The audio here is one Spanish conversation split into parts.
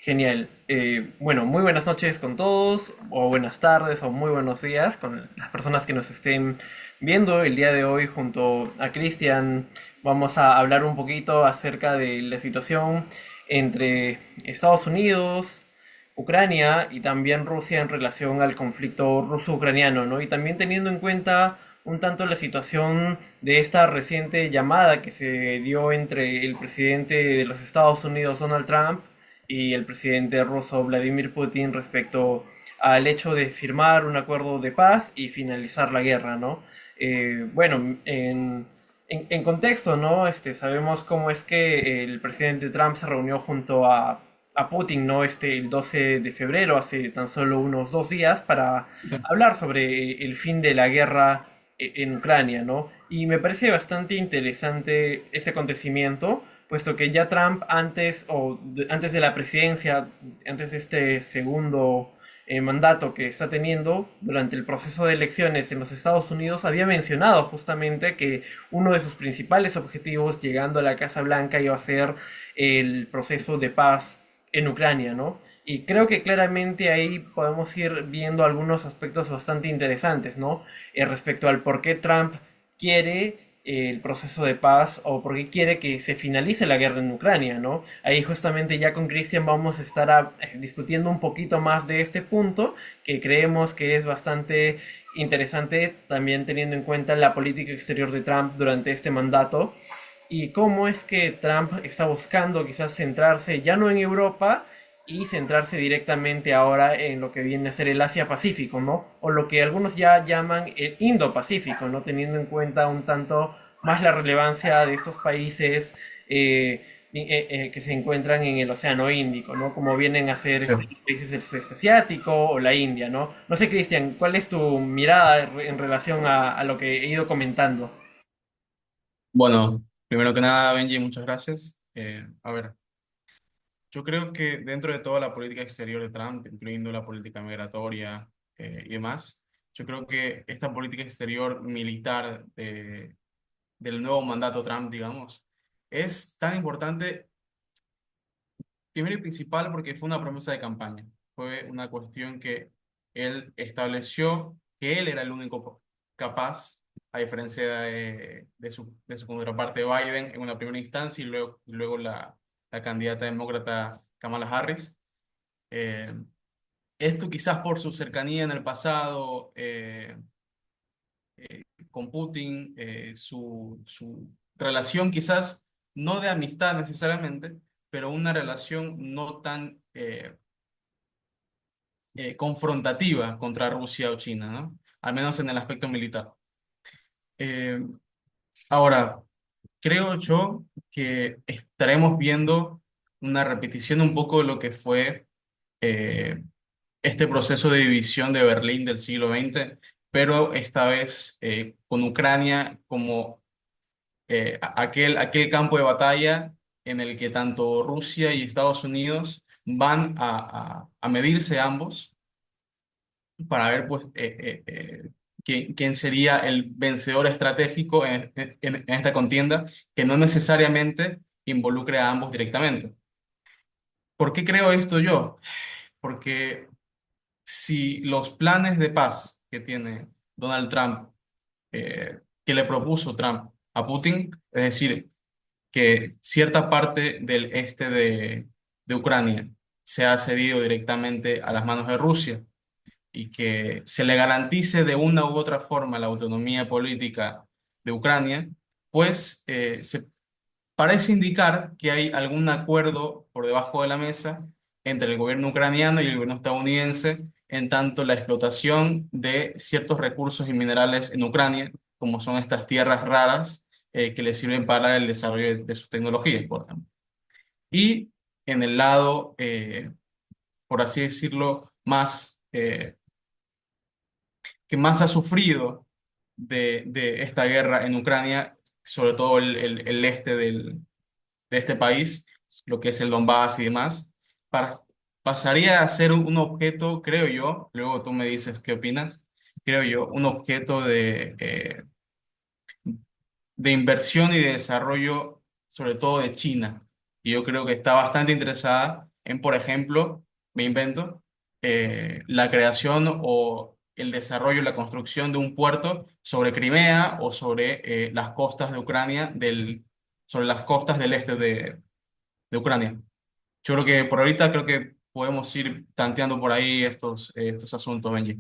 Genial. Bueno, muy buenas noches con todos, o buenas tardes, o muy buenos días con las personas que nos estén viendo. El día de hoy, junto a Cristian, vamos a hablar un poquito acerca de la situación entre Estados Unidos, Ucrania y también Rusia en relación al conflicto ruso-ucraniano, ¿no? Y también teniendo en cuenta un tanto la situación de esta reciente llamada que se dio entre el presidente de los Estados Unidos, Donald Trump, y el presidente ruso Vladimir Putin respecto al hecho de firmar un acuerdo de paz y finalizar la guerra, ¿no? Bueno, en contexto, ¿no? Sabemos cómo es que el presidente Trump se reunió junto a Putin, ¿no? El 12 de febrero, hace tan solo unos 2 días, para hablar sobre el fin de la guerra en Ucrania, ¿no? Y me parece bastante interesante este acontecimiento, puesto que ya Trump antes de la presidencia, antes de este segundo mandato que está teniendo durante el proceso de elecciones en los Estados Unidos, había mencionado justamente que uno de sus principales objetivos llegando a la Casa Blanca iba a ser el proceso de paz en Ucrania, ¿no? Y creo que claramente ahí podemos ir viendo algunos aspectos bastante interesantes, ¿no? Respecto al por qué Trump quiere el proceso de paz o por qué quiere que se finalice la guerra en Ucrania, ¿no? Ahí justamente ya con Christian vamos a estar discutiendo un poquito más de este punto que creemos que es bastante interesante también teniendo en cuenta la política exterior de Trump durante este mandato y cómo es que Trump está buscando quizás centrarse ya no en Europa y centrarse directamente ahora en lo que viene a ser el Asia-Pacífico, ¿no? O lo que algunos ya llaman el Indo-Pacífico, ¿no? Teniendo en cuenta un tanto más la relevancia de estos países que se encuentran en el Océano Índico, ¿no? Como vienen a ser Sí. los países del sudeste asiático o la India, ¿no? No sé, Cristian, ¿cuál es tu mirada en relación a lo que he ido comentando? Bueno, primero que nada, Benji, muchas gracias. A ver, yo creo que dentro de toda la política exterior de Trump, incluyendo la política migratoria y demás, yo creo que esta política exterior militar del nuevo mandato Trump, digamos, es tan importante, primero y principal, porque fue una promesa de campaña. Fue una cuestión que él estableció que él era el único capaz, a diferencia de su contraparte Biden en una primera instancia y luego la candidata demócrata Kamala Harris. Eh, Esto quizás por su cercanía en el pasado con Putin, su relación quizás no de amistad necesariamente, pero una relación no tan confrontativa contra Rusia o China, ¿no? Al menos en el aspecto militar. Eh, Ahora, creo yo que estaremos viendo una repetición un poco de lo que fue eh, este proceso de división de Berlín del siglo XX, pero esta vez con Ucrania como aquel campo de batalla en el que tanto Rusia y Estados Unidos van a medirse ambos para ver pues quién sería el vencedor estratégico en esta contienda que no necesariamente involucre a ambos directamente. ¿Por qué creo esto yo? Porque si los planes de paz que tiene Donald Trump, que le propuso Trump a Putin, es decir, que cierta parte del este de Ucrania se ha cedido directamente a las manos de Rusia, y que se le garantice de una u otra forma la autonomía política de Ucrania, pues se parece indicar que hay algún acuerdo por debajo de la mesa entre el gobierno ucraniano y el gobierno estadounidense en tanto la explotación de ciertos recursos y minerales en Ucrania, como son estas tierras raras que le sirven para el desarrollo de sus tecnologías, por ejemplo. Y en el lado, por así decirlo, que más ha sufrido de esta guerra en Ucrania, sobre todo el este de este país, lo que es el Donbass y demás, para- pasaría a ser un objeto, creo yo, luego tú me dices qué opinas, creo yo, un objeto de inversión y de desarrollo, sobre todo de China. Y yo creo que está bastante interesada en, por ejemplo, me invento, la creación o el desarrollo, la construcción de un puerto sobre Crimea o sobre las costas de Ucrania, sobre las costas del este de Ucrania. Yo creo que por ahorita creo que podemos ir tanteando por ahí estos asuntos, Benji.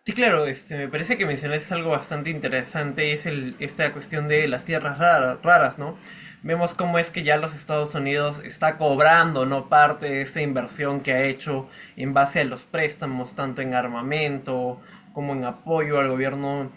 Sí, claro, me parece que mencionaste algo bastante interesante, es esta cuestión de las tierras raras, ¿no? Vemos cómo es que ya los Estados Unidos está cobrando, ¿no? Parte de esta inversión que ha hecho en base a los préstamos, tanto en armamento como en apoyo al gobierno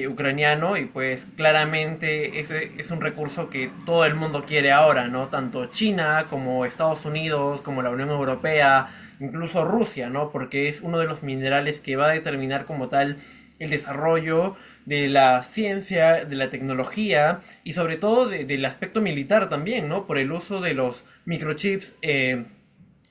ucraniano, y pues claramente ese es un recurso que todo el mundo quiere ahora, ¿no? Tanto China como Estados Unidos, como la Unión Europea, incluso Rusia, ¿no? Porque es uno de los minerales que va a determinar como tal el desarrollo de la ciencia, de la tecnología y sobre todo del aspecto militar también, ¿no? Por el uso de los microchips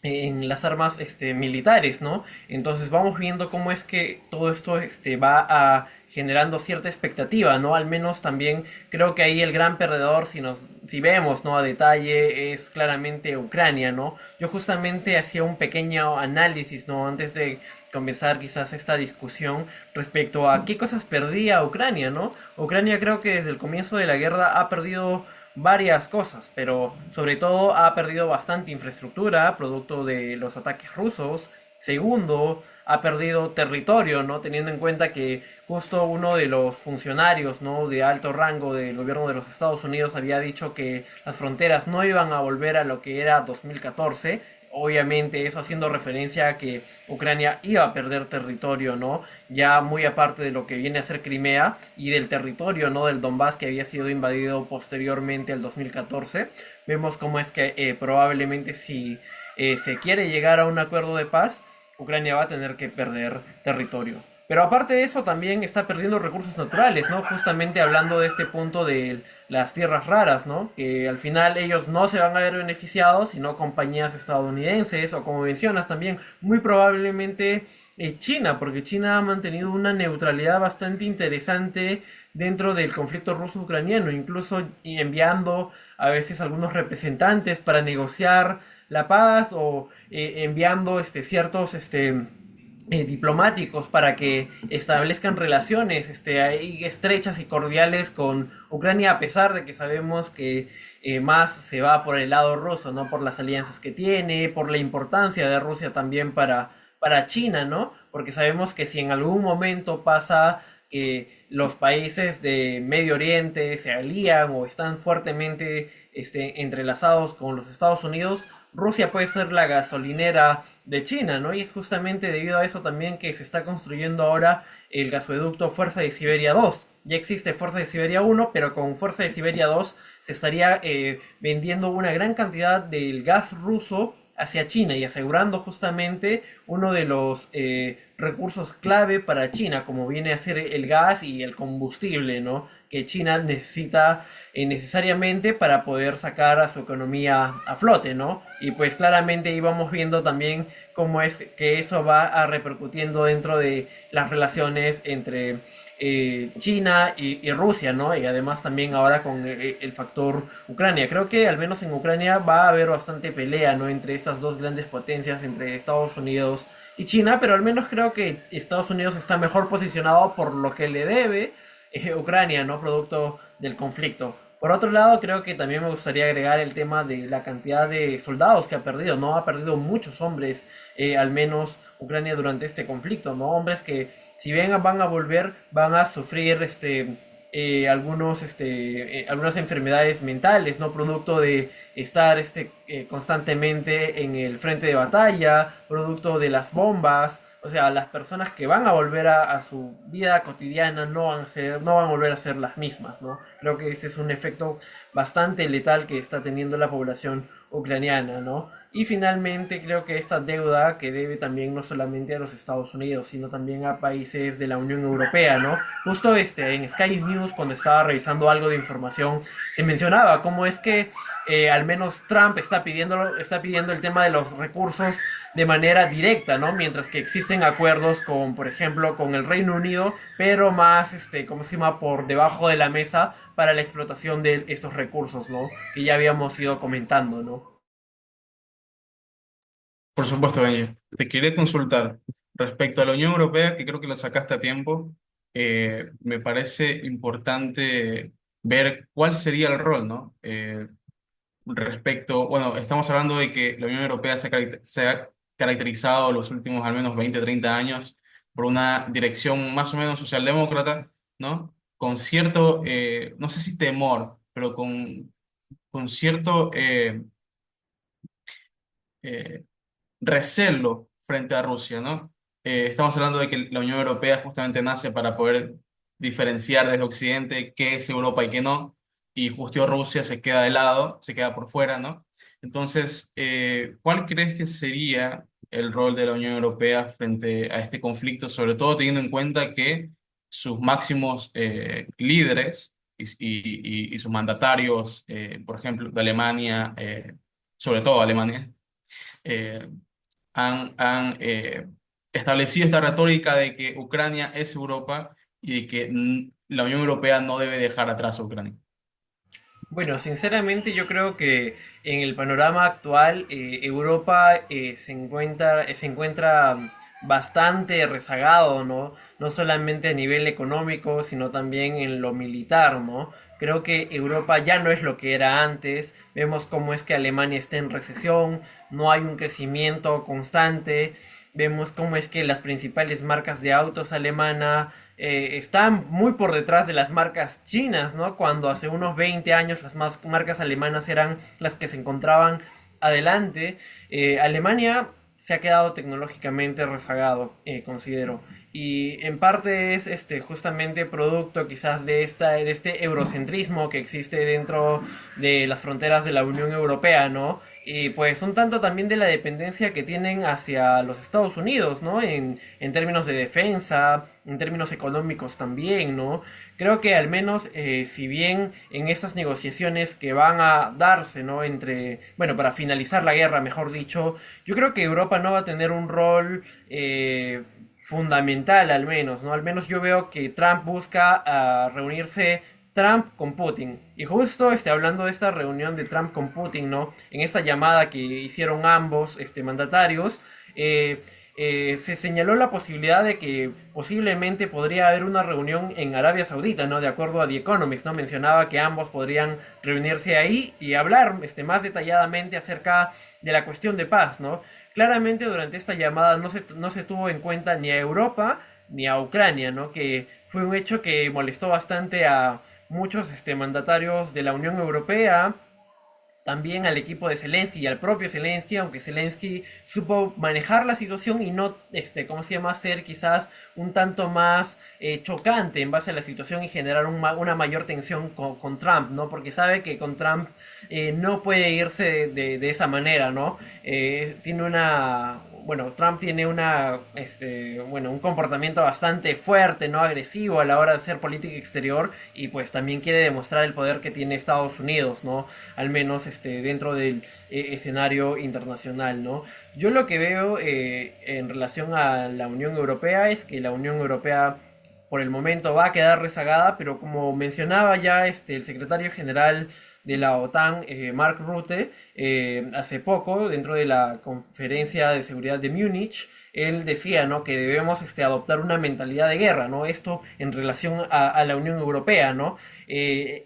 en las armas militares, ¿no? Entonces vamos viendo cómo es que todo esto va generando cierta expectativa, ¿no? Al menos también creo que ahí el gran perdedor, si vemos, ¿no? A detalle, es claramente Ucrania, ¿no? Yo justamente hacía un pequeño análisis, ¿no? Antes de comenzar quizás esta discusión respecto a qué cosas perdía Ucrania, ¿no? Ucrania creo que desde el comienzo de la guerra ha perdido varias cosas, pero sobre todo ha perdido bastante infraestructura, producto de los ataques rusos. Segundo, ha perdido territorio, ¿no? Teniendo en cuenta que justo uno de los funcionarios, ¿no? De alto rango del gobierno de los Estados Unidos había dicho que las fronteras no iban a volver a lo que era 2014. Obviamente eso haciendo referencia a que Ucrania iba a perder territorio, ¿no? Ya muy aparte de lo que viene a ser Crimea y del territorio, ¿no? Del Donbass que había sido invadido posteriormente al 2014. Vemos cómo es que probablemente si se quiere llegar a un acuerdo de paz, Ucrania va a tener que perder territorio. Pero aparte de eso también está perdiendo recursos naturales, ¿no? Justamente hablando de este punto de las tierras raras, ¿no? Que al final ellos no se van a ver beneficiados, sino compañías estadounidenses o como mencionas también, muy probablemente China, porque China ha mantenido una neutralidad bastante interesante dentro del conflicto ruso-ucraniano, incluso enviando a veces algunos representantes para negociar la paz o enviando ciertos diplomáticos para que establezcan relaciones ahí estrechas y cordiales con Ucrania, a pesar de que sabemos que más se va por el lado ruso, ¿no? Por las alianzas que tiene, por la importancia de Rusia también para China, ¿no? Porque sabemos que si en algún momento pasa que los países de Medio Oriente se alían o están fuertemente entrelazados con los Estados Unidos, Rusia puede ser la gasolinera de China, ¿no? Y es justamente debido a eso también que se está construyendo ahora el gasoducto Fuerza de Siberia 2. Ya existe Fuerza de Siberia 1, pero con Fuerza de Siberia 2 se estaría vendiendo una gran cantidad del gas ruso hacia China y asegurando justamente uno de los recursos clave para China, como viene a ser el gas y el combustible, ¿no? Que China necesita necesariamente para poder sacar a su economía a flote, ¿no? Y pues claramente íbamos viendo también cómo es que eso va a repercutiendo dentro de las relaciones entre China y Rusia, ¿no? Y además también ahora con el factor Ucrania. Creo que al menos en Ucrania va a haber bastante pelea, ¿no? Entre estas dos grandes potencias, entre Estados Unidos y China, pero al menos creo que Estados Unidos está mejor posicionado por lo que le debe Ucrania, ¿no? Producto del conflicto. Por otro lado, creo que también me gustaría agregar el tema de la cantidad de soldados que ha perdido, ¿no? Ha perdido muchos hombres, al menos Ucrania durante este conflicto, ¿no? Hombres que si bien van a volver, van a sufrir algunas enfermedades mentales, ¿no? Producto de estar constantemente en el frente de batalla, producto de las bombas. O sea, las personas que van a volver a su vida cotidiana no van a volver a ser las mismas, ¿no? Creo que ese es un efecto bastante letal que está teniendo la población ucraniana, ¿no? Y finalmente creo que esta deuda que debe también no solamente a los Estados Unidos, sino también a países de la Unión Europea, ¿no? Justo en Sky News, cuando estaba revisando algo de información, se mencionaba cómo es que al menos Trump está pidiendo el tema de los recursos de manera directa, ¿no? Mientras que existen acuerdos con, por ejemplo, con el Reino Unido, pero más, ¿cómo se llama? Por debajo de la mesa para la explotación de estos recursos, ¿no? Que ya habíamos ido comentando, ¿no? Por supuesto, Benji. Te quería consultar respecto a la Unión Europea, que creo que lo sacaste a tiempo. Me parece importante ver cuál sería el rol, ¿no? Respecto, bueno, estamos hablando de que la Unión Europea se ha caracterizado los últimos al menos 20 30 años por una dirección más o menos socialdemócrata, ¿no? Con cierto, no sé si temor, pero con cierto eh, recelo frente a Rusia, ¿no? Estamos hablando de que la Unión Europea justamente nace para poder diferenciar desde Occidente qué es Europa y qué no, y justo Rusia se queda de lado, se queda por fuera, ¿no? Entonces, ¿cuál crees que sería el rol de la Unión Europea frente a este conflicto, sobre todo teniendo en cuenta que sus máximos líderes y sus mandatarios, por ejemplo, de Alemania, sobre todo Alemania, eh, han establecido esta retórica de que Ucrania es Europa y de que la Unión Europea no debe dejar atrás a Ucrania? Bueno, sinceramente yo creo que en el panorama actual Europa se encuentra bastante rezagado, ¿no? No solamente a nivel económico, sino también en lo militar, ¿no? Creo que Europa ya no es lo que era antes. Vemos cómo es que Alemania está en recesión, no hay un crecimiento constante. Vemos cómo es que las principales marcas de autos alemanas están muy por detrás de las marcas chinas, ¿no? Cuando hace unos 20 años las marcas alemanas eran las que se encontraban adelante. Alemania se ha quedado tecnológicamente rezagado, considero. Y en parte es justamente producto quizás de este eurocentrismo que existe dentro de las fronteras de la Unión Europea, ¿no? Y pues un tanto también de la dependencia que tienen hacia los Estados Unidos, ¿no? En términos de defensa, en términos económicos también, ¿no? Creo que al menos, si bien en estas negociaciones que van a darse, ¿no? Bueno, para finalizar la guerra, mejor dicho, yo creo que Europa no va a tener un rol fundamental al menos, ¿no? Al menos yo veo que Trump busca reunirse Trump con Putin. Y justo hablando de esta reunión de Trump con Putin, ¿no? En esta llamada que hicieron ambos mandatarios, se señaló la posibilidad de que posiblemente podría haber una reunión en Arabia Saudita, ¿no? De acuerdo a The Economist, ¿no? Mencionaba que ambos podrían reunirse ahí y hablar más detalladamente acerca de la cuestión de paz, ¿no? Claramente durante esta llamada no se tuvo en cuenta ni a Europa ni a Ucrania, ¿no? Que fue un hecho que molestó bastante a muchos mandatarios de la Unión Europea, también al equipo de Zelensky y al propio Zelensky, aunque Zelensky supo manejar la situación y no, ¿cómo se llama?, ser quizás un tanto más chocante en base a la situación y generar una mayor tensión con Trump, ¿no? Porque sabe que con Trump no puede irse de esa manera, ¿no? Tiene una, bueno, Trump tiene bueno, un comportamiento bastante fuerte, ¿no? Agresivo a la hora de hacer política exterior y pues también quiere demostrar el poder que tiene Estados Unidos, ¿no? Al menos dentro del escenario internacional, ¿no? Yo lo que veo en relación a la Unión Europea es que la Unión Europea por el momento va a quedar rezagada, pero como mencionaba ya el secretario general de la OTAN, Mark Rutte, hace poco, dentro de la conferencia de seguridad de Múnich, él decía, ¿no?, que debemos adoptar una mentalidad de guerra, ¿no? Esto en relación a la Unión Europea, ¿no?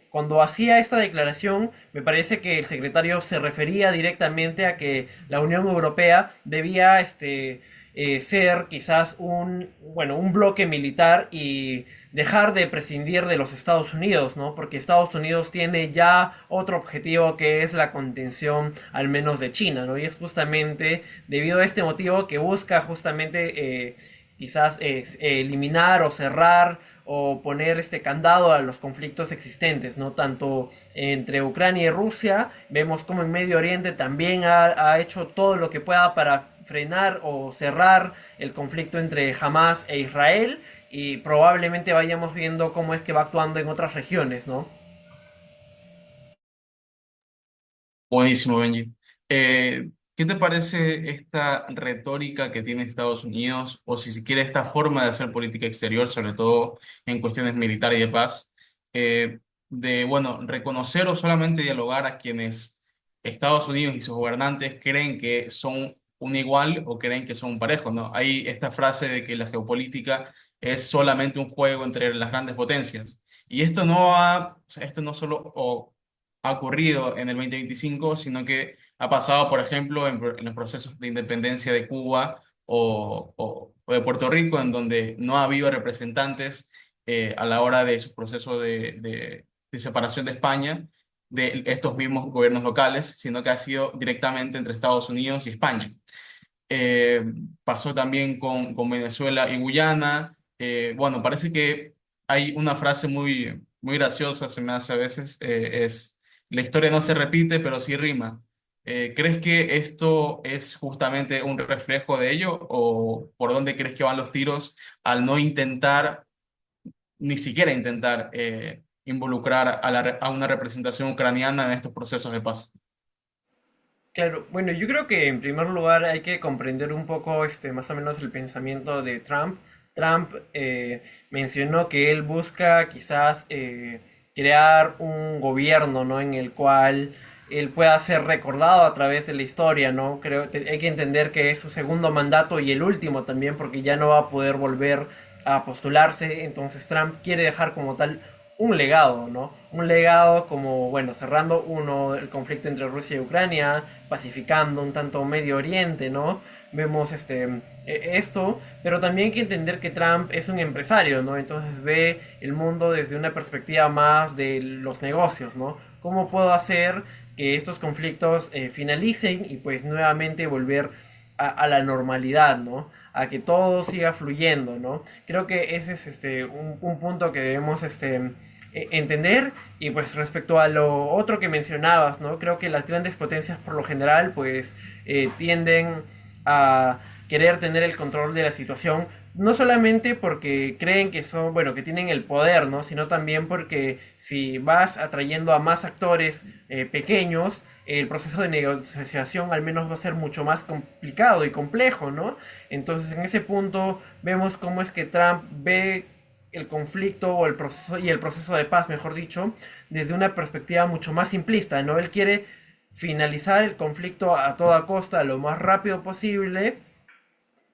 Cuando hacía esta declaración, me parece que el secretario se refería directamente a que la Unión Europea debía ser quizás bueno, un bloque militar y dejar de prescindir de los Estados Unidos, ¿no? Porque Estados Unidos tiene ya otro objetivo que es la contención al menos de China, ¿no? Y es justamente debido a este motivo que busca justamente quizás eliminar o cerrar o poner este candado a los conflictos existentes, ¿no? Tanto entre Ucrania y Rusia, vemos como en Medio Oriente también ha hecho todo lo que pueda para frenar o cerrar el conflicto entre Hamas e Israel y probablemente vayamos viendo cómo es que va actuando en otras regiones, ¿no? Buenísimo, Benji. ¿Qué te parece esta retórica que tiene Estados Unidos, o si se quiere esta forma de hacer política exterior, sobre todo en cuestiones militares y de paz, de, bueno, reconocer o solamente dialogar a quienes Estados Unidos y sus gobernantes creen que son un igual o creen que son parejos, ¿no? Hay esta frase de que la geopolítica es solamente un juego entre las grandes potencias. Y o sea, esto no solo ha ocurrido en el 2025, sino que ha pasado, por ejemplo, en los procesos de independencia de Cuba o de Puerto Rico, en donde no ha habido representantes a la hora de su proceso de separación de España de estos mismos gobiernos locales, sino que ha sido directamente entre Estados Unidos y España. Eh, Pasó también con Venezuela y Guyana. Bueno, parece que hay una frase muy graciosa, se me hace a veces, es, la historia no se repite, pero sí rima. ¿Crees que esto es justamente un reflejo de ello o por dónde crees que van los tiros al no intentar, ni siquiera intentar, involucrar a una representación ucraniana en estos procesos de paz? Claro, bueno, yo creo que en primer lugar hay que comprender un poco más o menos el pensamiento de Trump. Trump mencionó que él busca quizás crear un gobierno, ¿no? En el cual él pueda ser recordado a través de la historia, ¿no? Hay que entender que es su segundo mandato y el último también, porque ya no va a poder volver a postularse. Entonces Trump quiere dejar como tal un legado, ¿no? Un legado como, bueno, cerrando el conflicto entre Rusia y Ucrania, pacificando un tanto Medio Oriente, ¿no? Vemos esto, pero también hay que entender que Trump es un empresario, ¿no? Entonces ve el mundo desde una perspectiva más de los negocios, ¿no? ¿Cómo puedo hacer que estos conflictos finalicen y pues nuevamente volver a la normalidad, ¿no? A que todo siga fluyendo, ¿no? Creo que ese es un punto que debemos entender. Y pues respecto a lo otro que mencionabas, ¿no? Creo que las grandes potencias por lo general pues tienden a querer tener el control de la situación, no solamente porque creen que son, bueno, que tienen el poder, ¿no? Sino también porque si vas atrayendo a más actores pequeños, el proceso de negociación al menos va a ser mucho más complicado y complejo, ¿no? Entonces en ese punto vemos cómo es que Trump ve el conflicto o el proceso de paz, mejor dicho, desde una perspectiva mucho más simplista, ¿no? Él quiere finalizar el conflicto a toda costa lo más rápido posible,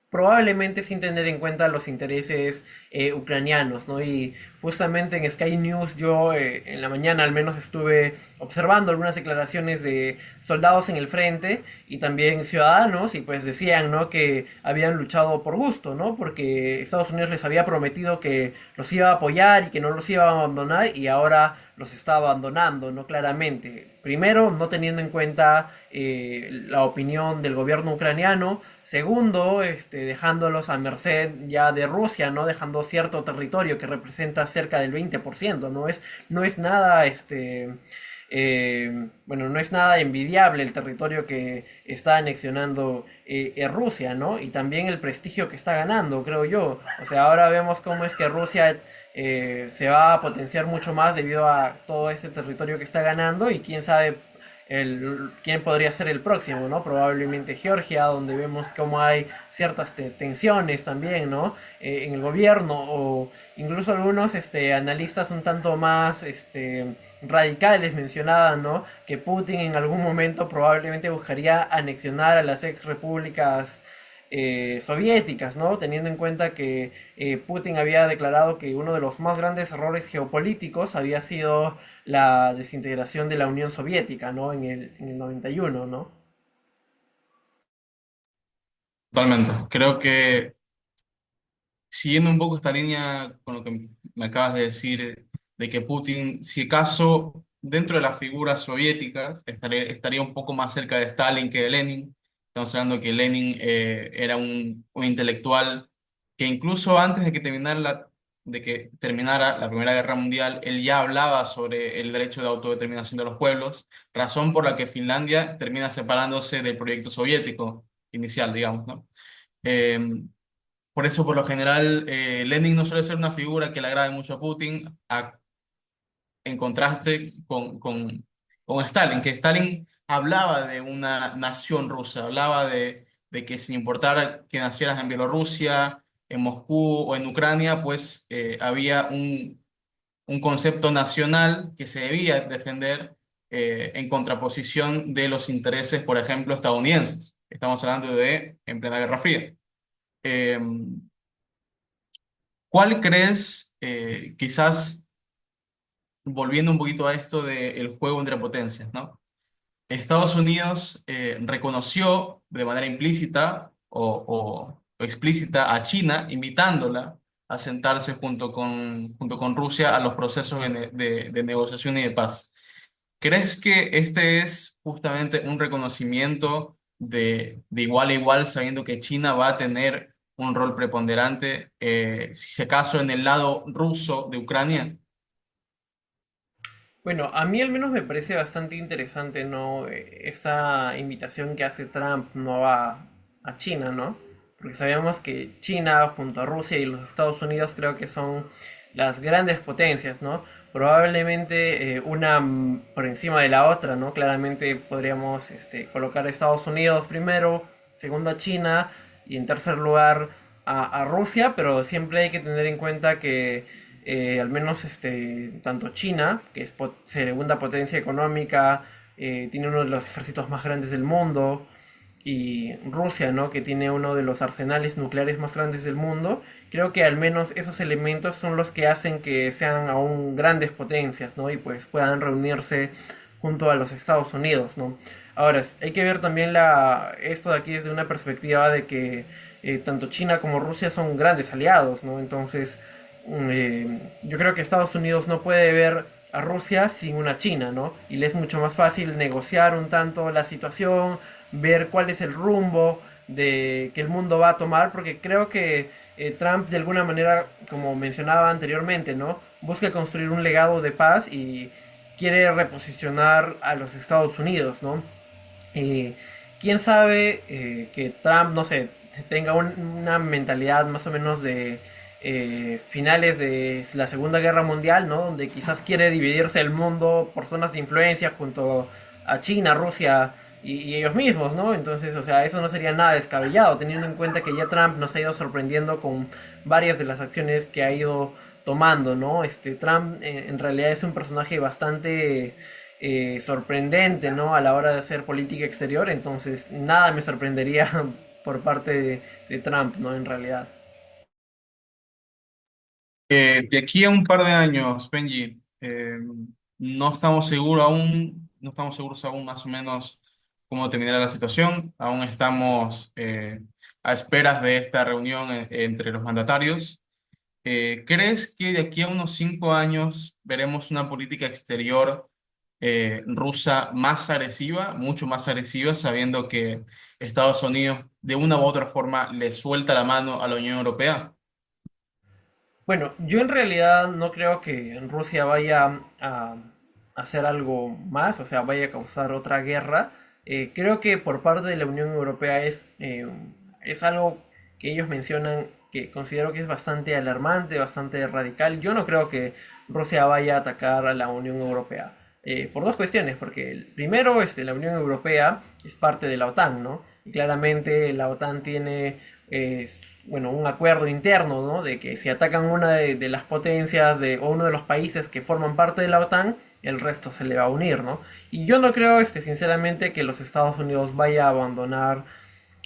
probablemente sin tener en cuenta los intereses ucranianos, ¿no? Y justamente en Sky News yo en la mañana al menos estuve observando algunas declaraciones de soldados en el frente y también ciudadanos y pues decían, ¿no? Que habían luchado por gusto, ¿no? Porque Estados Unidos les había prometido que los iba a apoyar y que no los iba a abandonar y ahora los está abandonando, ¿no? Claramente. Primero, no teniendo en cuenta la opinión del gobierno ucraniano. Segundo, dejándolos a merced ya de Rusia, ¿no? Dejando cierto territorio que representa cerca del 20%. No es nada, bueno, no es nada envidiable el territorio que está anexionando Rusia, ¿no? Y también el prestigio que está ganando, creo yo. O sea, ahora vemos cómo es que Rusia se va a potenciar mucho más debido a todo este territorio que está ganando y quién sabe quién podría ser el próximo, ¿no? Probablemente Georgia, donde vemos cómo hay ciertas tensiones también, ¿no? En el gobierno o incluso algunos analistas un tanto más radicales mencionaban, ¿no? Que Putin en algún momento probablemente buscaría anexionar a las ex repúblicas soviéticas, ¿no? Teniendo en cuenta que Putin había declarado que uno de los más grandes errores geopolíticos había sido la desintegración de la Unión Soviética, ¿no? En el 91, ¿no? Totalmente. Creo que siguiendo un poco esta línea con lo que me acabas de decir, de que Putin, si acaso dentro de las figuras soviéticas, estaría un poco más cerca de Stalin que de Lenin. Estamos hablando que Lenin era un intelectual que incluso antes de que terminara la Primera Guerra Mundial, él ya hablaba sobre el derecho de autodeterminación de los pueblos, razón por la que Finlandia termina separándose del proyecto soviético inicial, digamos, ¿no? Eh, por eso, por lo general, Lenin no suele ser una figura que le agrade mucho a Putin, en contraste con Stalin, que Stalin hablaba de una nación rusa, hablaba de que sin importar que nacieras en Bielorrusia, en Moscú o en Ucrania, pues había un concepto nacional que se debía defender en contraposición de los intereses, por ejemplo, estadounidenses. Estamos hablando de en plena Guerra Fría. Eh, ¿Cuál crees, quizás volviendo un poquito a esto del juego entre potencias, ¿no? Estados Unidos reconoció de manera implícita o explícita a China, invitándola a sentarse junto con Rusia a los procesos de negociación y de paz. ¿Crees que este es justamente un reconocimiento de igual a igual, sabiendo que China va a tener un rol preponderante, si se acaso, en el lado ruso de Ucrania? Bueno, a mí al menos me parece bastante interesante, ¿no? Esta invitación que hace Trump, ¿no? A China, ¿no? Porque sabemos que China junto a Rusia y los Estados Unidos creo que son las grandes potencias, ¿no? Probablemente una por encima de la otra, ¿no? Claramente podríamos colocar a Estados Unidos primero, segundo a China y en tercer lugar a Rusia, pero siempre hay que tener en cuenta que al menos tanto China, que es segunda potencia económica, tiene uno de los ejércitos más grandes del mundo, y Rusia, ¿no? Que tiene uno de los arsenales nucleares más grandes del mundo, creo que al menos esos elementos son los que hacen que sean aún grandes potencias, ¿no? Y pues puedan reunirse junto a los Estados Unidos, ¿no? Ahora, hay que ver también esto de aquí desde una perspectiva de que tanto China como Rusia son grandes aliados, ¿no? Entonces, yo creo que Estados Unidos no puede ver a Rusia sin una China, ¿no? Y le es mucho más fácil negociar un tanto la situación, ver cuál es el rumbo que el mundo va a tomar, porque creo que Trump de alguna manera, como mencionaba anteriormente, ¿no? Busca construir un legado de paz y quiere reposicionar a los Estados Unidos, ¿no? Eh, quién sabe que Trump, no sé, tenga una mentalidad más o menos de finales de la Segunda Guerra Mundial, ¿no? Donde quizás quiere dividirse el mundo por zonas de influencia junto a China, Rusia y ellos mismos, ¿no? Entonces, o sea, eso no sería nada descabellado, teniendo en cuenta que ya Trump nos ha ido sorprendiendo con varias de las acciones que ha ido tomando, ¿no? Trump en realidad es un personaje bastante sorprendente, ¿no? A la hora de hacer política exterior, entonces nada me sorprendería por parte de Trump, ¿no? En realidad. De aquí a un par de años, Benji, no estamos seguros aún, no estamos seguros aún más o menos cómo terminará la situación. Aún estamos a esperas de esta reunión entre los mandatarios. ¿Crees que de aquí a unos 5 años veremos una política exterior rusa más agresiva, mucho más agresiva, sabiendo que Estados Unidos de una u otra forma le suelta la mano a la Unión Europea? Bueno, yo en realidad no creo que Rusia vaya a hacer algo más, o sea, vaya a causar otra guerra. Creo que por parte de la Unión Europea es algo que ellos mencionan que considero que es bastante alarmante, bastante radical. Yo no creo que Rusia vaya a atacar a la Unión Europea. Por dos cuestiones, porque primero, la Unión Europea es parte de la OTAN, ¿no? Y claramente la OTAN tiene eh, bueno, un acuerdo interno, ¿no? De que si atacan una de las potencias o uno de los países que forman parte de la OTAN, el resto se le va a unir, ¿no? Y yo no creo, sinceramente, que los Estados Unidos vaya a abandonar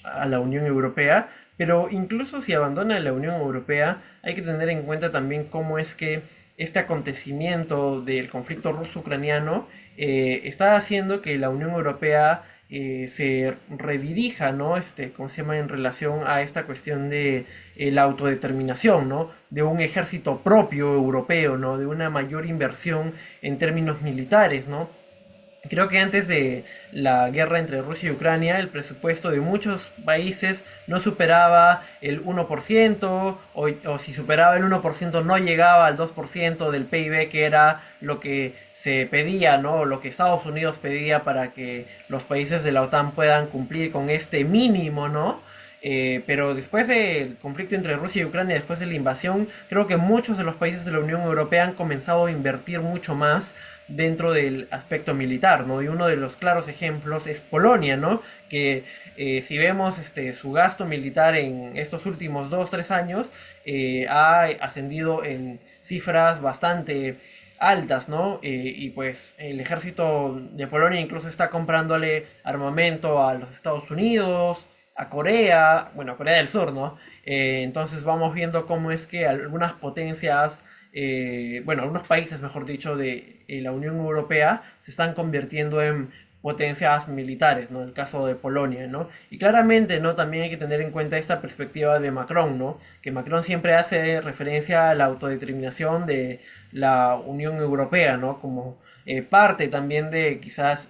a la Unión Europea, pero incluso si abandona la Unión Europea, hay que tener en cuenta también cómo es que este acontecimiento del conflicto ruso-ucraniano está haciendo que la Unión Europea se redirija, ¿no? ¿Cómo se llama? En relación a esta cuestión de la autodeterminación, ¿no? De un ejército propio europeo, ¿no? De una mayor inversión en términos militares, ¿no? Creo que antes de la guerra entre Rusia y Ucrania, el presupuesto de muchos países no superaba el 1%, o si superaba el 1% no llegaba al 2% del PIB, que era lo que se pedía, ¿no? Lo que Estados Unidos pedía para que los países de la OTAN puedan cumplir con este mínimo, ¿no? Pero después del conflicto entre Rusia y Ucrania, después de la invasión, creo que muchos de los países de la Unión Europea han comenzado a invertir mucho más dentro del aspecto militar, ¿no? Y uno de los claros ejemplos es Polonia, ¿no? Que si vemos su gasto militar en estos últimos 2, 3 años, ha ascendido en cifras bastante altas, ¿no? Y pues el ejército de Polonia incluso está comprándole armamento a los Estados Unidos, a Corea, bueno, a Corea del Sur, ¿no? Entonces vamos viendo cómo es que algunas potencias, bueno, algunos países, mejor dicho, de la Unión Europea se están convirtiendo en potencias militares, ¿no? El caso de Polonia, ¿no? Y claramente, ¿no? También hay que tener en cuenta esta perspectiva de Macron, ¿no? Que Macron siempre hace referencia a la autodeterminación de la Unión Europea, ¿no? Como parte también de quizás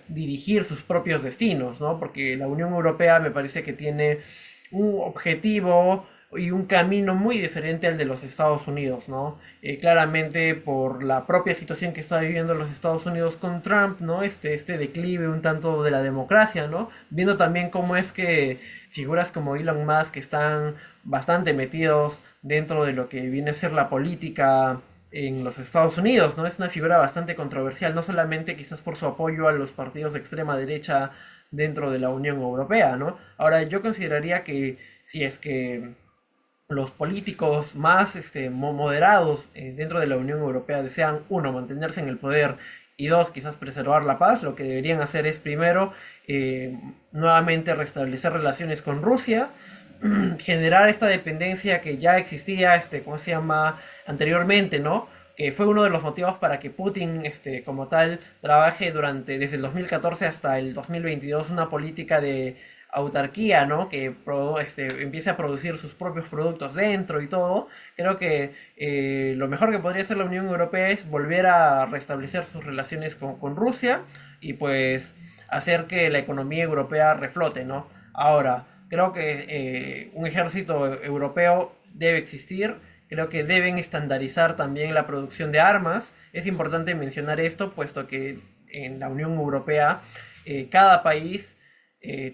dirigir sus propios destinos, ¿no? Porque la Unión Europea me parece que tiene un objetivo y un camino muy diferente al de los Estados Unidos, ¿no? Claramente por la propia situación que está viviendo los Estados Unidos con Trump, ¿no? Este declive un tanto de la democracia, ¿no? Viendo también cómo es que figuras como Elon Musk están bastante metidos dentro de lo que viene a ser la política en los Estados Unidos, ¿no? Es una figura bastante controversial, no solamente quizás por su apoyo a los partidos de extrema derecha dentro de la Unión Europea, ¿no? Ahora, yo consideraría que si es que los políticos más moderados dentro de la Unión Europea desean, uno, mantenerse en el poder y dos, quizás preservar la paz, lo que deberían hacer es primero nuevamente restablecer relaciones con Rusia, generar esta dependencia que ya existía, ¿cómo se llama? Anteriormente, ¿no? Que fue uno de los motivos para que Putin, como tal, trabaje desde el 2014 hasta el 2022 una política de autarquía, ¿no? Que empiece a producir sus propios productos dentro y todo. Creo que lo mejor que podría hacer la Unión Europea es volver a restablecer sus relaciones con Rusia y pues hacer que la economía europea reflote, ¿no? Ahora, creo que un ejército europeo debe existir. Creo que deben estandarizar también la producción de armas. Es importante mencionar esto, puesto que en la Unión Europea cada país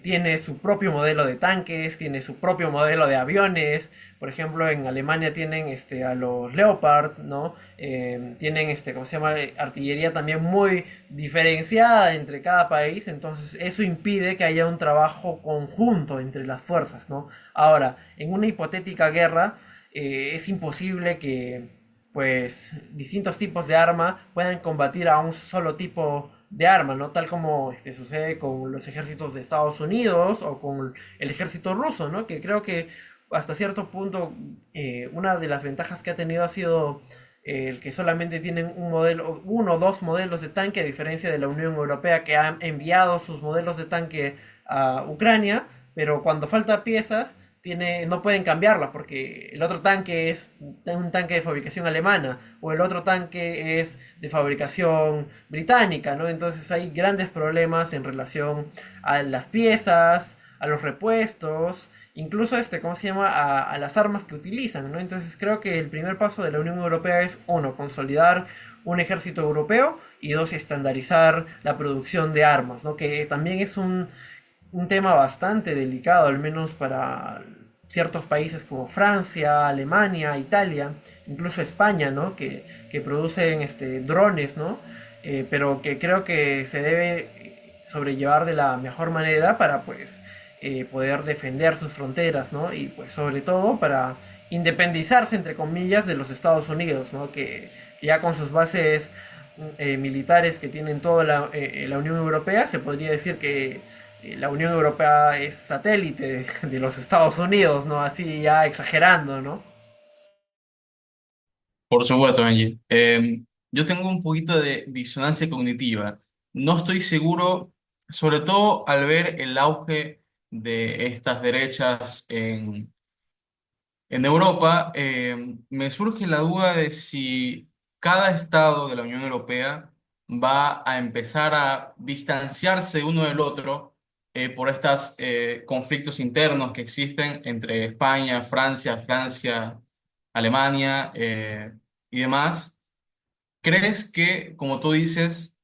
tiene su propio modelo de tanques, tiene su propio modelo de aviones. Por ejemplo, en Alemania tienen a los Leopard, ¿no? Tienen ¿cómo se llama? Artillería también muy diferenciada entre cada país. Entonces, eso impide que haya un trabajo conjunto entre las fuerzas, ¿no? Ahora, en una hipotética guerra, es imposible que pues distintos tipos de arma puedan combatir a un solo tipo de arma, ¿no? Tal como sucede con los ejércitos de Estados Unidos o con el ejército ruso, ¿no? Que creo que hasta cierto punto una de las ventajas que ha tenido ha sido el que solamente tienen un modelo, uno o dos modelos de tanque, a diferencia de la Unión Europea que ha enviado sus modelos de tanque a Ucrania, pero cuando falta piezas no pueden cambiarla porque el otro tanque es un tanque de fabricación alemana o el otro tanque es de fabricación británica, ¿no? Entonces hay grandes problemas en relación a las piezas, a los repuestos, incluso ¿cómo se llama? A las armas que utilizan, ¿no? Entonces creo que el primer paso de la Unión Europea es, uno, consolidar un ejército europeo y dos, estandarizar la producción de armas, ¿no? Que también es un tema bastante delicado, al menos para ciertos países como Francia, Alemania, Italia, incluso España, ¿no? Que producen drones, ¿no? Pero que creo que se debe sobrellevar de la mejor manera para pues poder defender sus fronteras, ¿no? Y pues sobre todo para independizarse, entre comillas, de los Estados Unidos, ¿no? Que ya con sus bases militares que tienen toda la Unión Europea, se podría decir que la Unión Europea es satélite de los Estados Unidos, ¿no? Así ya exagerando, ¿no? Por supuesto, Benji. Yo tengo un poquito de disonancia cognitiva. No estoy seguro, sobre todo al ver el auge de estas derechas en Europa, me surge la duda de si cada estado de la Unión Europea va a empezar a distanciarse uno del otro por estos conflictos internos que existen entre España, Francia, Alemania y demás. ¿Crees que, como tú dices,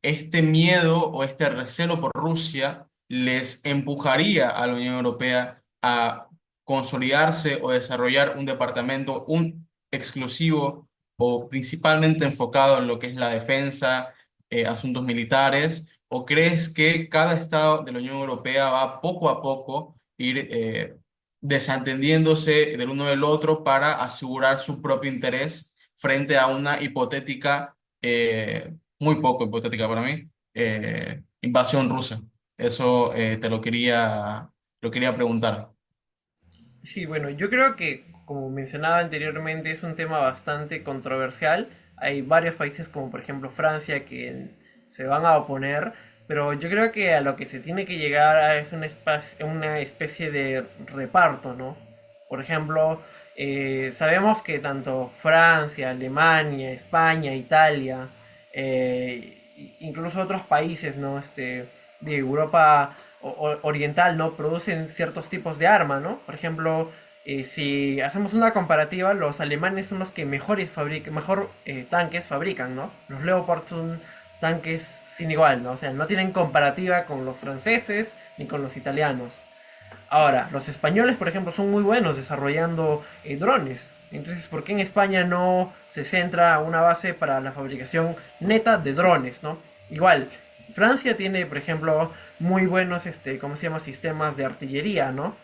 este miedo o este recelo por Rusia les empujaría a la Unión Europea a consolidarse o desarrollar un departamento exclusivo o principalmente enfocado en lo que es la defensa, asuntos militares? ¿O crees que cada estado de la Unión Europea va poco a poco ir desentendiéndose del uno del otro para asegurar su propio interés frente a una hipotética, muy poco hipotética para mí, invasión rusa. Eso lo quería preguntar. Sí, bueno, yo creo que, como mencionaba anteriormente, es un tema bastante controversial. Hay varios países, como por ejemplo Francia, que se van a oponer, pero yo creo que a lo que se tiene que llegar es una especie de reparto, ¿no? Por ejemplo, sabemos que tanto Francia, Alemania, España, Italia, incluso otros países, ¿no? De Europa oriental, ¿no? Producen ciertos tipos de arma, ¿no? Por ejemplo, si hacemos una comparativa, los alemanes son los que mejor tanques fabrican, ¿no? Los Leopard son tanques sin igual, ¿no? O sea, no tienen comparativa con los franceses ni con los italianos. Ahora, los españoles, por ejemplo, son muy buenos desarrollando drones. Entonces, ¿por qué en España no se centra una base para la fabricación neta de drones, ¿no? Igual, Francia tiene, por ejemplo, muy buenos, ¿cómo se llama? Sistemas de artillería, ¿no?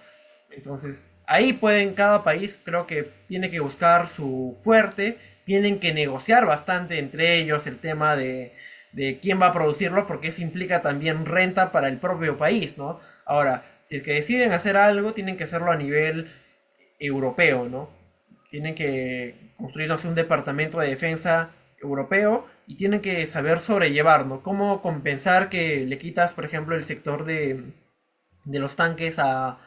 Entonces, ahí pueden, cada país creo que tiene que buscar su fuerte, tienen que negociar bastante entre ellos el tema de quién va a producirlo, porque eso implica también renta para el propio país, ¿no? Ahora, si es que deciden hacer algo, tienen que hacerlo a nivel europeo, ¿no? Tienen que construirnos un departamento de defensa europeo y tienen que saber sobrellevar, ¿no? Cómo compensar que le quitas, por ejemplo, el sector de los tanques a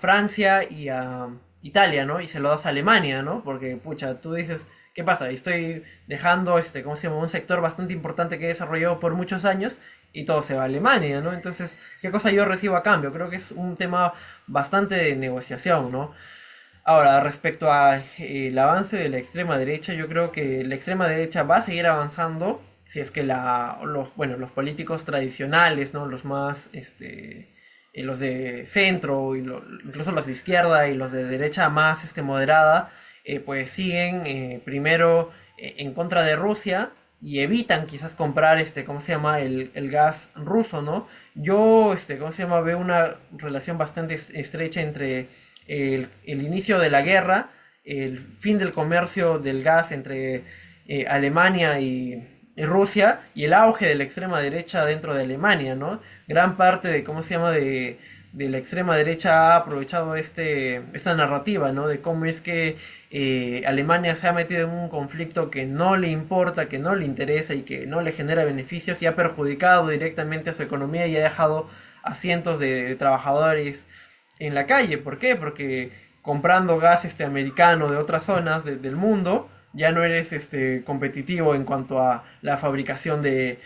Francia y a Italia, ¿no? Y se lo das a Alemania, ¿no? Porque, pucha, tú dices, ¿qué pasa? Estoy dejando, ¿cómo se llama? Un sector bastante importante que he desarrollado por muchos años y todo se va a Alemania, ¿no? Entonces, ¿qué cosa yo recibo a cambio? Creo que es un tema bastante de negociación, ¿no? Ahora, respecto a el avance de la extrema derecha, yo creo que la extrema derecha va a seguir avanzando si es que bueno, los políticos tradicionales, ¿no? Los más, los de centro, incluso los de izquierda y los de derecha más, moderada, pues siguen primero en contra de Rusia y evitan quizás comprar, ¿cómo se llama? El gas ruso, ¿no? Yo, ¿cómo se llama? Veo una relación bastante estrecha entre el inicio de la guerra, el fin del comercio del gas entre Alemania y Rusia y el auge de la extrema derecha dentro de Alemania, ¿no? Gran parte de, ¿cómo se llama?, de la extrema derecha ha aprovechado esta narrativa, ¿no? De cómo es que Alemania se ha metido en un conflicto que no le importa, que no le interesa y que no le genera beneficios y ha perjudicado directamente a su economía y ha dejado a cientos de trabajadores en la calle. ¿Por qué? Porque comprando gas americano de otras zonas del mundo, ya no eres competitivo en cuanto a la fabricación de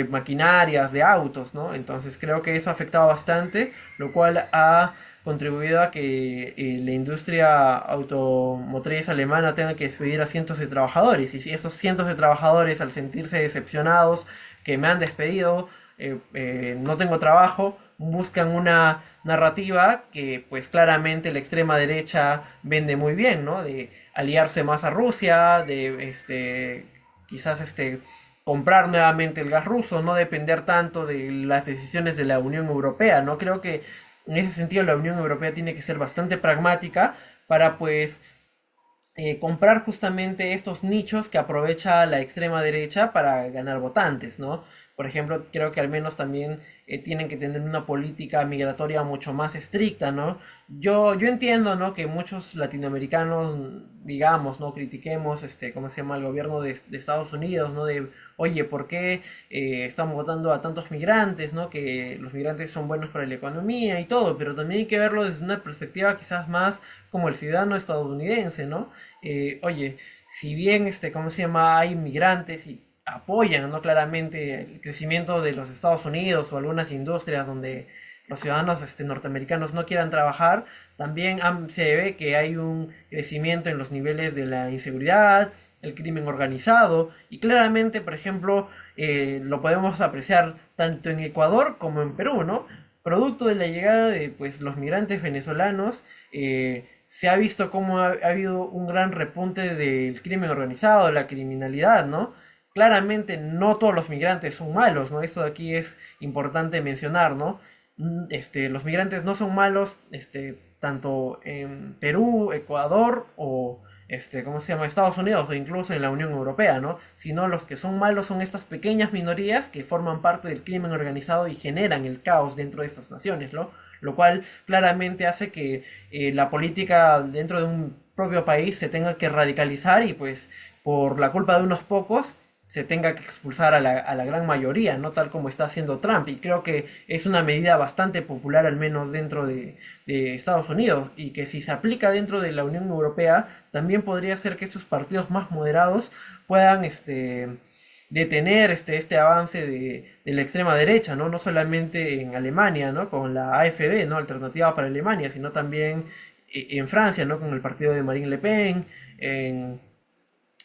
maquinarias, de autos, ¿no? Entonces creo que eso ha afectado bastante, lo cual ha contribuido a que la industria automotriz alemana tenga que despedir a cientos de trabajadores. Y si estos cientos de trabajadores, al sentirse decepcionados, que me han despedido, no tengo trabajo, buscan una narrativa que pues claramente la extrema derecha vende muy bien, ¿no? De aliarse más a Rusia, de quizás comprar nuevamente el gas ruso, no depender tanto de las decisiones de la Unión Europea, ¿no? Creo que en ese sentido la Unión Europea tiene que ser bastante pragmática para pues comprar justamente estos nichos que aprovecha la extrema derecha para ganar votantes, ¿no? Por ejemplo, creo que al menos también tienen que tener una política migratoria mucho más estricta, ¿no? Yo entiendo, ¿no? Que muchos latinoamericanos, digamos, ¿no? Critiquemos, ¿cómo se llama? El gobierno de Estados Unidos, ¿no? De, oye, ¿por qué estamos votando a tantos migrantes, ¿no? Que los migrantes son buenos para la economía y todo, pero también hay que verlo desde una perspectiva quizás más como el ciudadano estadounidense, ¿no? Oye, si bien, ¿cómo se llama? Hay migrantes y apoyan, ¿no? Claramente el crecimiento de los Estados Unidos o algunas industrias donde los ciudadanos norteamericanos no quieran trabajar, también se ve que hay un crecimiento en los niveles de la inseguridad, el crimen organizado y claramente, por ejemplo, lo podemos apreciar tanto en Ecuador como en Perú, ¿no? Producto de la llegada de pues, los migrantes venezolanos, se ha visto cómo ha habido un gran repunte del crimen organizado, de la criminalidad, ¿no? Claramente no todos los migrantes son malos, ¿no? Esto de aquí es importante mencionar, ¿no? Los migrantes no son malos, tanto en Perú, Ecuador o ¿cómo se llama? Estados Unidos o incluso en la Unión Europea, ¿no? Sino los que son malos son estas pequeñas minorías que forman parte del crimen organizado y generan el caos dentro de estas naciones, ¿no? Lo cual claramente hace que la política dentro de un propio país se tenga que radicalizar y pues por la culpa de unos pocos se tenga que expulsar a la gran mayoría, no tal como está haciendo Trump. Y creo que es una medida bastante popular, al menos dentro de Estados Unidos, y que si se aplica dentro de la Unión Europea, también podría ser que estos partidos más moderados puedan detener este avance de la extrema derecha, ¿no? No solamente en Alemania, ¿no? Con la AfD, ¿no? Alternativa para Alemania, sino también en Francia, ¿no? Con el partido de Marine Le Pen, en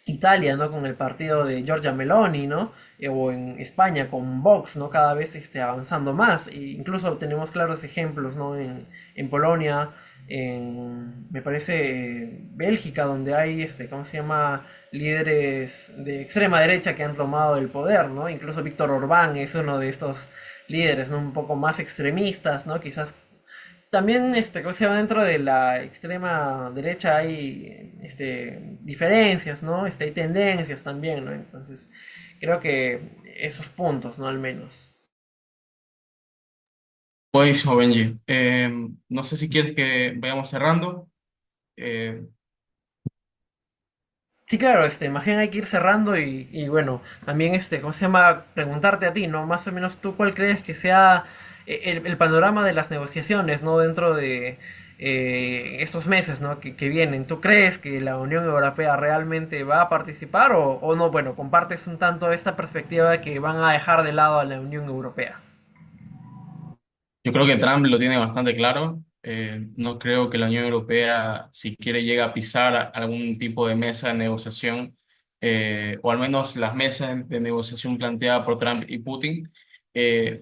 Italia, ¿no? Con el partido de Giorgia Meloni, ¿no? O en España con Vox, ¿no? Cada vez avanzando más. E incluso tenemos claros ejemplos, ¿no? En Polonia, me parece, Bélgica, donde hay, ¿cómo se llama? Líderes de extrema derecha que han tomado el poder, ¿no? Incluso Víctor Orbán es uno de estos líderes, ¿no? Un poco más extremistas, ¿no? Quizás también, ¿cómo se llama? Dentro de la extrema derecha hay, diferencias, ¿no? Hay tendencias también, ¿no? Entonces, creo que esos puntos, ¿no? Al menos. Buenísimo, Benji. No sé si quieres que vayamos cerrando. Eh, Sí, claro, más bien hay que ir cerrando y bueno, también, ¿cómo se llama? Preguntarte a ti, ¿no? Más o menos tú, ¿cuál crees que sea el panorama de las negociaciones, ¿no? Dentro de estos meses, ¿no? Que vienen. ¿Tú crees que la Unión Europea realmente va a participar o no? Bueno, compartes un tanto esta perspectiva de que van a dejar de lado a la Unión Europea. yo creo que Trump lo tiene bastante claro. No creo que la Unión Europea, si quiere, llegue a pisar algún tipo de mesa de negociación, o al menos las mesas de negociación planteadas por Trump y Putin.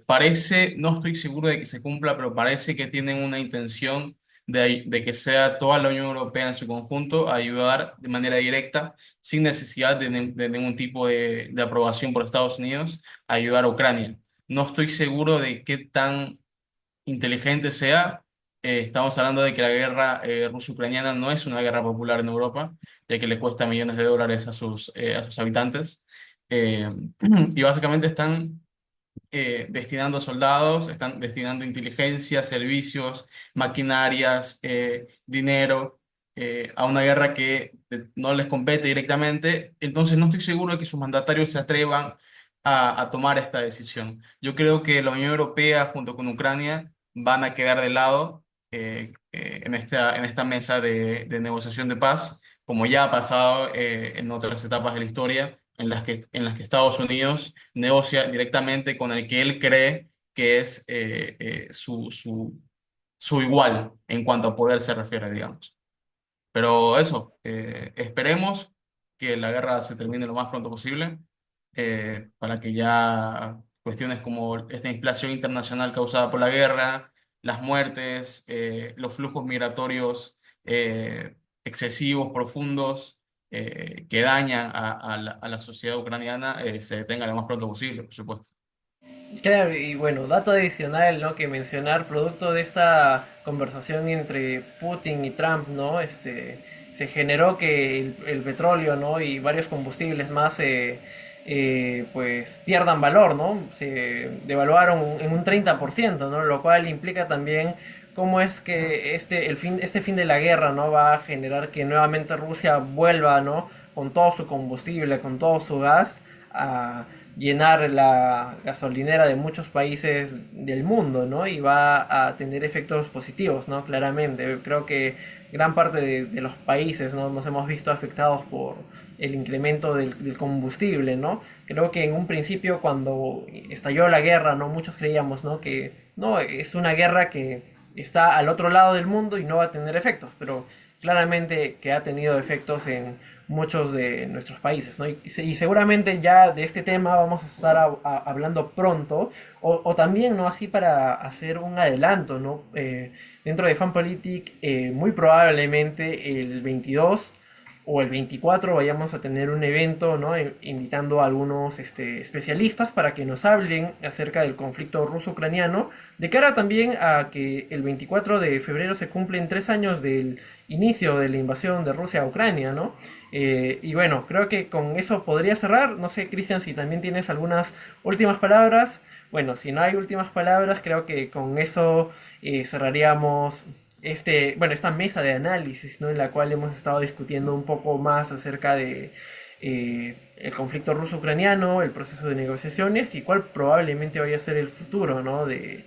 Parece, no estoy seguro de que se cumpla, pero parece que tienen una intención de que sea toda la Unión Europea en su conjunto a ayudar de manera directa, sin necesidad de ningún tipo de aprobación por Estados Unidos, a ayudar a Ucrania. No estoy seguro de qué tan inteligente sea. Estamos hablando de que la guerra ruso-ucraniana no es una guerra popular en Europa, ya que le cuesta millones de dólares a sus habitantes. Eh, y básicamente están destinando soldados, están destinando inteligencia, servicios, maquinarias, dinero, a una guerra que no les compete directamente. Entonces no estoy seguro de que sus mandatarios se atrevan a tomar esta decisión. Yo creo que la Unión Europea junto con Ucrania van a quedar de lado en esta mesa de negociación de paz, como ya ha pasado en otras etapas de la historia, en las que Estados Unidos negocia directamente con el que él cree que es su igual en cuanto a poder se refiere, digamos. Pero eso, esperemos que la guerra se termine lo más pronto posible, para que ya cuestiones como esta inflación internacional causada por la guerra, las muertes, los flujos migratorios excesivos, profundos, que dañan a la sociedad ucraniana, se detengan lo más pronto posible, por supuesto. Claro, y bueno, dato adicional, ¿no? Que mencionar, producto de esta conversación entre Putin y Trump, ¿no? Se generó que el petróleo, ¿no? Y varios combustibles más, pues, pierdan valor, ¿no? Se devaluaron en un 30%, ¿no? Lo cual implica también cómo es que este fin de la guerra, ¿no? Va a generar que nuevamente Rusia vuelva, ¿no? Con todo su combustible, con todo su gas, a llenar la gasolinera de muchos países del mundo, ¿no? Y va a tener efectos positivos, ¿no? Claramente. Creo que gran parte de los países, ¿no? Nos hemos visto afectados por el incremento del combustible, ¿no? Creo que en un principio cuando estalló la guerra, ¿no? Muchos creíamos, ¿no? Que no, es una guerra que está al otro lado del mundo y no va a tener efectos, pero claramente que ha tenido efectos en muchos de nuestros países, ¿no? Y seguramente ya de este tema vamos a estar hablando pronto, o también, ¿no? Así para hacer un adelanto, ¿no? Dentro de FanPolitic, muy probablemente el 22 o el 24 vayamos a tener un evento, ¿no? Invitando a algunos especialistas para que nos hablen acerca del conflicto ruso-ucraniano, de cara también a que el 24 de febrero se cumplen 3 años del inicio de la invasión de Rusia a Ucrania, ¿no? Y bueno, creo que con eso podría cerrar. No sé, Cristian, si también tienes algunas últimas palabras. Bueno, si no hay últimas palabras, creo que con eso cerraríamos bueno, esta mesa de análisis, ¿no? En la cual hemos estado discutiendo un poco más acerca de el conflicto ruso-ucraniano, el proceso de negociaciones y cuál probablemente vaya a ser el futuro, ¿no? De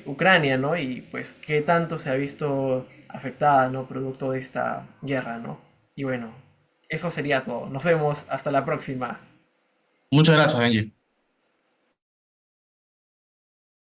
Ucrania, ¿no? Y pues qué tanto se ha visto afectada, ¿no? Producto de esta guerra, ¿no? Y bueno, eso sería todo. Nos vemos hasta la próxima. Muchas gracias, Benji.